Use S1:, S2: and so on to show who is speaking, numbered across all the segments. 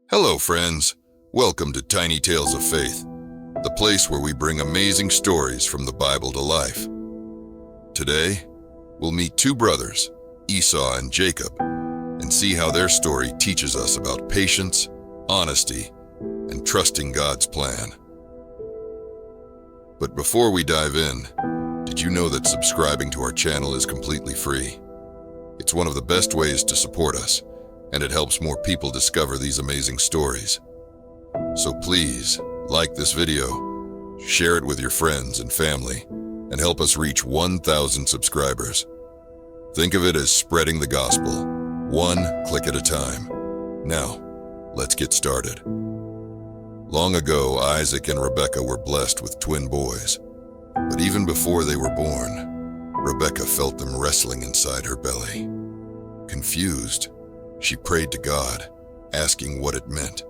S1: Hello, friends. Welcome to Tiny Tales of Faith, the place where we bring amazing stories from the Bible to life. Today, we'll meet two brothers, Esau and Jacob, and see how their story teaches us about patience, honesty, and trusting God's plan. But before we dive in, did you know that subscribing to our channel is completely free? It's one of the best ways to support us, and it helps more people discover these amazing stories. So please, like this video, share it with your friends and family, and help us reach 1,000 subscribers. Think of it as spreading the gospel, one click at a time. Now, let's get started. Long ago, Isaac and Rebekah were blessed with twin boys. But even before they were born, Rebekah felt them wrestling inside her belly. Confused, she prayed to God, asking what it meant.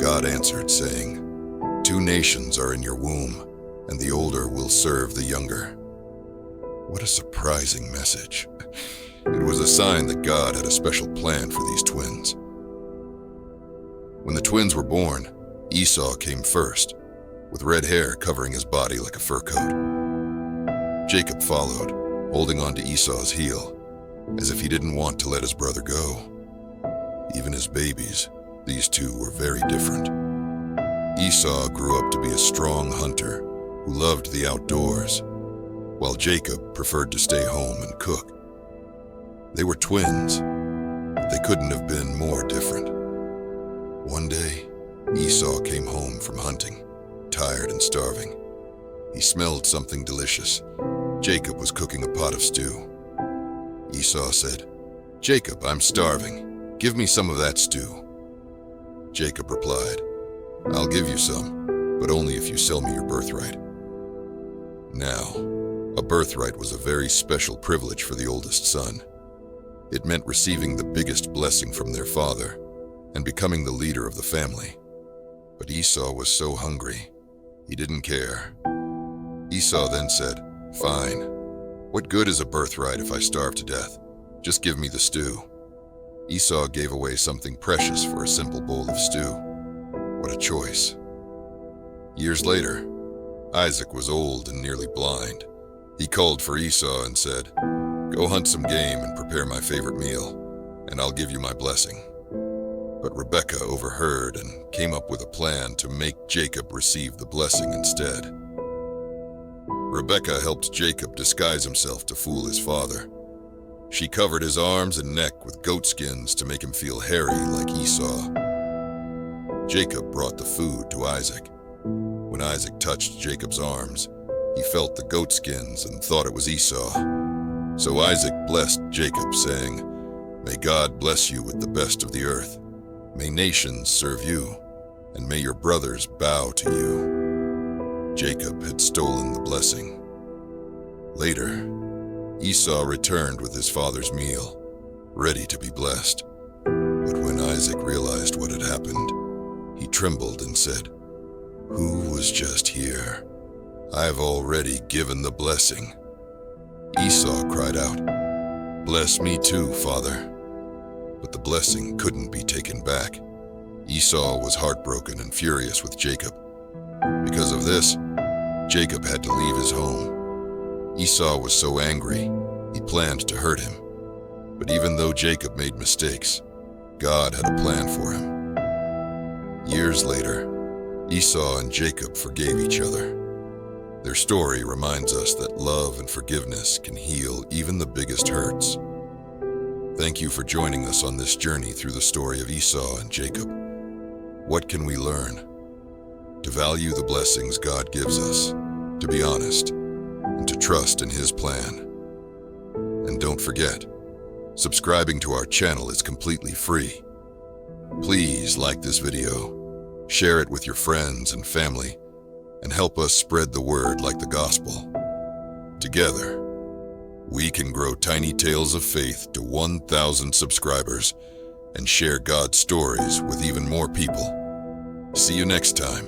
S1: God answered, saying, "Two nations are in your womb, and the older will serve the younger." What a surprising message. It was a sign that God had a special plan for these twins. When the twins were born, Esau came first, with red hair covering his body like a fur coat. Jacob followed, holding on to Esau's heel, as if he didn't want to let his brother go. Even as babies, these two were very different. Esau grew up to be a strong hunter who loved the outdoors, while Jacob preferred to stay home and cook. They were twins, but they couldn't have been more different. One day, Esau came home from hunting, tired and starving. He smelled something delicious. Jacob was cooking a pot of stew. Esau said, "Jacob, I'm starving. Give me some of that stew." Jacob replied, "I'll give you some, but only if you sell me your birthright." Now, a birthright was a very special privilege for the oldest son. It meant receiving the biggest blessing from their father and becoming the leader of the family. But Esau was so hungry, he didn't care. Esau then said, "Fine. What good is a birthright if I starve to death? Just give me the stew." Esau gave away something precious for a simple bowl of stew. What a choice. Years later, Isaac was old and nearly blind. He called for Esau and said, "Go hunt some game and prepare my favorite meal, and I'll give you my blessing." But Rebekah overheard and came up with a plan to make Jacob receive the blessing instead. Rebekah helped Jacob disguise himself to fool his father. She covered his arms and neck with goat skins to make him feel hairy like Esau. Jacob brought the food to Isaac. When Isaac touched Jacob's arms, he felt the goat skins and thought it was Esau. So Isaac blessed Jacob, saying, "May God bless you with the best of the earth. May nations serve you, and may your brothers bow to you." Jacob had stolen the blessing. Later, Esau returned with his father's meal, ready to be blessed. But when Isaac realized what had happened, he trembled and said, "Who was just here? I've already given the blessing." Esau cried out, "Bless me too, father." But the blessing couldn't be taken back. Esau was heartbroken and furious with Jacob. Because of this, Jacob had to leave his home. Esau was so angry, he planned to hurt him. But even though Jacob made mistakes, God had a plan for him. Years later, Esau and Jacob forgave each other. Their story reminds us that love and forgiveness can heal even the biggest hurts. Thank you for joining us on this journey through the story of Esau and Jacob. What can we learn? To value the blessings God gives us, to be honest, and to trust in His plan. And don't forget, subscribing to our channel is completely free. Please like this video, share it with your friends and family, and help us spread the word like the gospel. Together, we can grow Tiny Tales of Faith to 1,000 subscribers and share God's stories with even more people. See you next time.